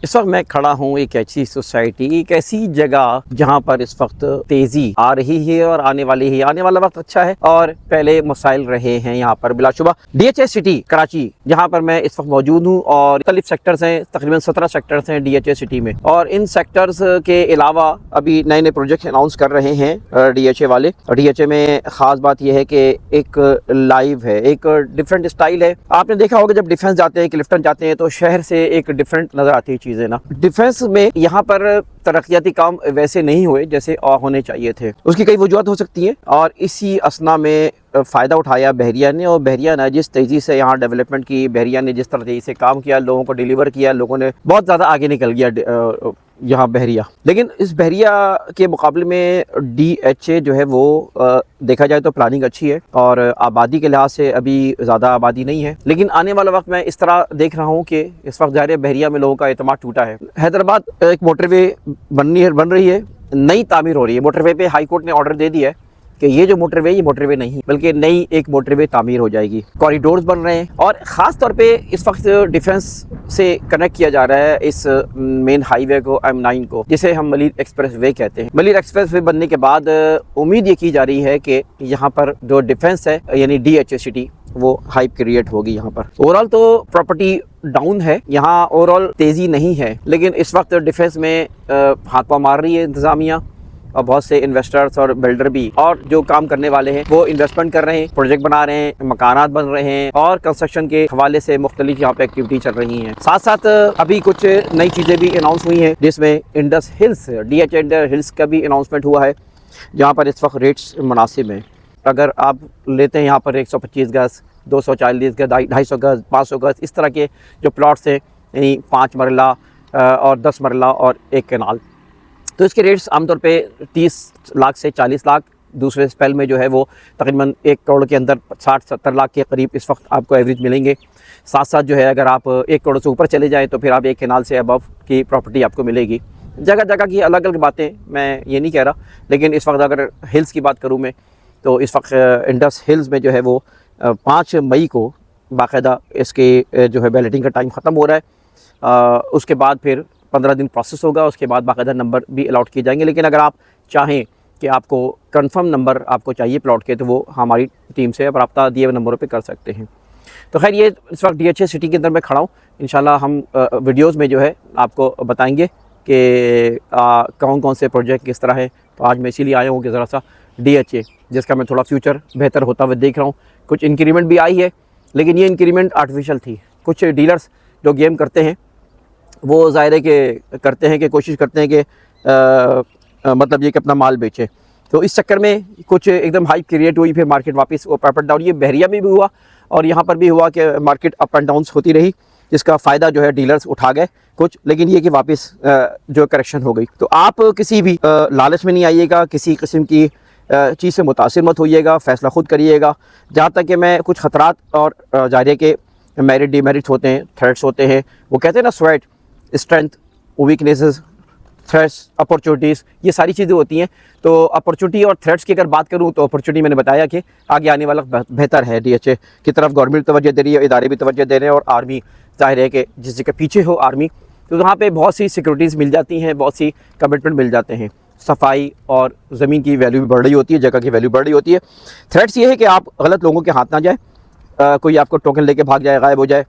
इस वक्त मैं खड़ा हूँ एक ऐसी सोसाइटी, एक ऐसी जगह जहाँ पर इस वक्त तेज़ी आ रही है और आने वाली है। आने वाला वक्त अच्छा है और पहले मसाइल रहे हैं यहाँ पर बिलाशुबा। DHA सिटी कराची जहाँ पर मैं इस वक्त मौजूद हूँ और मुख्तलिफ सेक्टर्स हैं, तकरीबन 17 सेक्टर्स हैं DHA सिटी में। और इन सेक्टर्स के अलावा अभी नए नए प्रोजेक्ट अनाउंस कर रहे हैं DHA वाले। DHA में ख़ास बात यह है कि एक लाइव है, एक डिफरेंट स्टाइल है। आपने देखा होगा जब डिफेंस जाते हैं, क्लिफ्टन जाते हैं तो शहर से एक डिफरेंट नज़र आती है चीज़ें ना। डिफेंस में यहाँ पर तरक्याती काम वैसे नहीं हुए जैसे होने चाहिए थे। उसकी कई वजूहत हो सकती हैं और इसी असना में फ़ायदा उठाया बहरिया ने। और बहरिया ने जिस तेज़ी से यहाँ डेवलपमेंट की, बहरिया ने जिस तरह तेज़ी से काम किया, लोगों को डिलीवर किया, लोगों ने बहुत ज़्यादा आगे निकल गया यहाँ बहरिया। लेकिन इस बहरिया के मुकाबले में DHA जो है वो देखा जाए तो प्लानिंग अच्छी है और आबादी के लिहाज से अभी ज़्यादा आबादी नहीं है। लेकिन आने वाला वक्त मैं इस तरह देख रहा हूँ कि इस वक्त ज़ाहिर है बहरिया में लोगों का एतमाद टूटा है। हैदराबाद एक मोटरवे बन रही है, नई तामीर हो रही है। मोटरवे पे हाई कोर्ट ने ऑर्डर दे दिया है कि ये जो मोटरवे, ये मोटरवे नहीं बल्कि नई एक मोटरवे तामीर हो जाएगी। कॉरिडोर्स बन रहे हैं और ख़ास तौर पे इस वक्त डिफेंस से कनेक्ट किया जा रहा है इस मेन हाईवे को, M9 को, जिसे हम मलिर एक्सप्रेस वे कहते हैं। मलिर एक्सप्रेस वे बनने के बाद उम्मीद ये की जा रही है कि यहाँ पर जो डिफेंस है यानी DHA सिटी वो हाइप क्रिएट होगी यहाँ पर। ओवरऑल तो प्रॉपर्टी डाउन है यहाँ, ओवरऑल तेज़ी नहीं है। लेकिन इस वक्त डिफेंस में हाथ पाँव मार रही है इंतज़ामिया और बहुत से इन्वेस्टर्स और बिल्डर भी, और जो काम करने वाले हैं वो इन्वेस्टमेंट कर रहे हैं, प्रोजेक्ट बना रहे हैं, मकानात बन रहे हैं और कंस्ट्रक्शन के हवाले से मुख्तलिफ यहाँ पे एक्टिविटी चल रही हैं। साथ साथ अभी कुछ नई चीज़ें भी अनाउंस हुई हैं जिसमें Indus hills, DHA Indus hills का भी अनाउंसमेंट हुआ है जहाँ पर इस वक्त रेट्स मुनासिब हैं। अगर आप लेते हैं यहाँ पर 125 गज़, 240 गज़, 250 गज़, 500 गज़, इस तरह के जो प्लॉट्स हैं यानी 5 मरला और 10 मरला और 1 कनाल, तो इसके रेट्स आमतौर पे 30 लाख से 40 लाख, दूसरे स्पेल में जो है वो तकरीबन 1 करोड़ के अंदर 60-70 लाख के करीब इस वक्त आपको एवरेज मिलेंगे। साथ साथ जो है अगर आप 1 करोड़ से ऊपर चले जाएँ तो फिर आप 1 कनाल से अबव की प्रॉपर्टी आपको मिलेगी। जगह जगह की अलग अलग बातें, मैं ये नहीं कह रहा, लेकिन इस वक्त अगर हिल्स की बात करूँ मैं तो इस वक्त इंडस हिल्स में जो है वो 5 मई को बाकायदा इसके जो है बैलेटिंग का टाइम ख़त्म हो रहा है। उसके बाद फिर 15 दिन प्रोसेस होगा, उसके बाद बाकायदा नंबर भी अलॉट किए जाएंगे। लेकिन अगर आप चाहें कि आपको कंफर्म नंबर आपको चाहिए प्लॉट के, तो वो हमारी टीम से आप रब्ता दिए हुए नंबरों पे कर सकते हैं। तो खैर ये इस वक्त DHA सिटी के अंदर मैं खड़ा हूँ। इंशाल्लाह हम वीडियोज़ में जो है आपको बताएंगे कि कौन कौन से प्रोजेक्ट किस तरह है। तो आज मैं इसीलिए आया हूँ कि ज़रा सा DHA जिसका मैं थोड़ा फ्यूचर बेहतर होता हुआ देख रहा हूँ। कुछ इंक्रीमेंट भी आई है लेकिन ये इंक्रीमेंट आर्टिफिशियल थी। कुछ डीलर्स जो गेम करते हैं वो ज़ाहिर है कि करते हैं कि कोशिश करते हैं कि मतलब ये कि अपना माल बेचे। तो इस चक्कर में कुछ एकदम हाइप क्रिएट हुई, फिर मार्केट वापस वो अप एंड डाउन। ये बहरिया में भी हुआ और यहाँ पर भी हुआ कि मार्केट अप एंड डाउन्स होती रही, जिसका फ़ायदा जो है डीलर्स उठा गए कुछ, लेकिन ये कि वापस जो करेक्शन हो गई। तो आप किसी भी लालच में नहीं आइएगा, किसी किस्म की चीज़ से मुतासिर मत होइएगा, फ़ैसला ख़ुद करिएगा। जहाँ तक कि मैं कुछ ख़तरात और ज़ाहिर है कि मेरिट डिमेरिट्स होते हैं, थ्रेट्स होते हैं, वो कहते हैं ना sweat, strength, weaknesses, threats, opportunities, ये सारी चीज़ें होती हैं। तो अपॉर्चुनिटी और थ्रेट्स की अगर बात करूँ तो अपॉर्चुनिटी मैंने बताया कि आगे आने वाला बेहतर है। DHA की तरफ गवर्नमेंट तवज्जो दे रही है, इदारे भी तवज्जो दे रहे हैं और आर्मी, ज़ाहिर है कि जिस जगह पीछे हो आर्मी तो वहाँ पे बहुत सी सिक्योरिटीज़ मिल जाती हैं, बहुत सी कमिटमेंट मिल जाते हैं। सफाई और ज़मीन की वैल्यू भी बढ़ रही होती है, जगह की वैल्यू बढ़ रही होती है। थ्रेट्स ये है कि आप गलत लोगों के हाथ ना जाए, कोई आपको टोकन लेके भाग जाए, गायब हो जाए,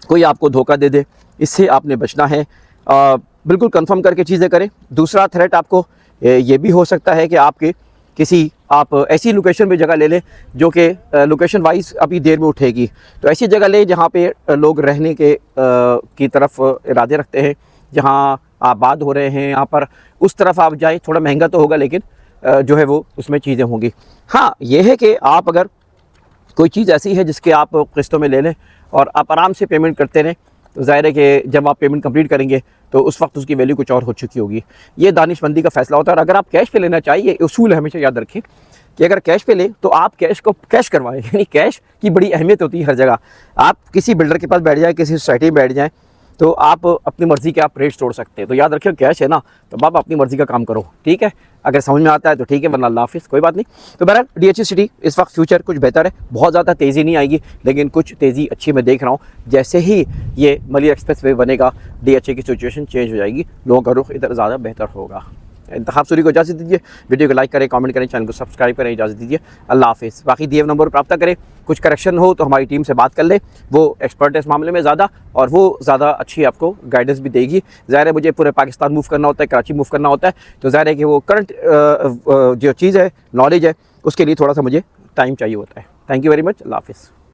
कोई आपको धोखा दे दे, इससे आपने बचना है। बिल्कुल कंफर्म करके चीज़ें करें। दूसरा थ्रेट आपको ये भी हो सकता है कि आपके किसी आप ऐसी लोकेशन पे जगह ले लें जो कि लोकेशन वाइज अभी देर में उठेगी। तो ऐसी जगह लें जहाँ पे लोग रहने के की तरफ इरादे रखते हैं, जहाँ आबाद हो रहे हैं, यहाँ पर उस तरफ आप जाएँ। थोड़ा महंगा तो होगा लेकिन जो है वो उसमें चीज़ें होंगी। हाँ, ये है कि आप अगर कोई चीज़ ऐसी है जिसके आप किस्तों में ले लें और आप आराम से पेमेंट करते रहें, तो ज़ाहिर है कि जब आप पेमेंट कंप्लीट करेंगे तो उस वक्त उसकी वैल्यू कुछ और हो चुकी होगी। ये दानिशमंदी का फ़ैसला होता है। और अगर आप कैश पे लेना चाहिए, उसूल हमेशा याद रखें कि अगर कैश पे लें तो आप कैश को कैश करवाएं। यानी कैश की बड़ी अहमियत होती है हर जगह। आप किसी बिल्डर के पास बैठ जाएँ, किसी सोसाइटी में बैठ जाएँ, तो आप अपनी मर्ज़ी के आप रेट्स तोड़ सकते हैं। तो याद रखिए कैश है ना, तो आप अपनी मर्ज़ी का काम करो, ठीक है। अगर समझ में आता है तो ठीक है, वरना अल्लाह हाफिज़, कोई बात नहीं। तो बहरहाल DHA सिटी इस वक्त फ्यूचर कुछ बेहतर है, बहुत ज़्यादा तेज़ी नहीं आएगी, लेकिन कुछ तेज़ी अच्छी मैं देख रहा हूँ। जैसे ही ये मलिर एक्सप्रेस वे बनेगा, DHA की सिचुएशन चेंज हो जाएगी, लोगों का रुख इधर ज़्यादा बेहतर होगा। इंतखाब सूरी को इजाज़त दीजिए, वीडियो को लाइक करें, कमेंट करें, चैनल को सब्सक्राइब करें, इजाज़त दीजिए, अल्लाह हाफिज़। बाकी दिए नंबर पर रब्ता करें, कुछ करेक्शन हो तो हमारी टीम से बात कर ले, वो एक्सपर्ट है इस मामले में ज़्यादा, और वो ज़्यादा अच्छी आपको गाइडेंस भी देगी। ज़ाहिर है मुझे पूरे पाकिस्तान मूव करना होता है, कराची मूव करना होता है, तो ज़ाहिर है कि वो करंट जो चीज़ है, नॉलेज है, उसके लिए थोड़ा सा मुझे टाइम चाहिए होता है। थैंक यू वेरी मच, अल्लाह हाफिज़।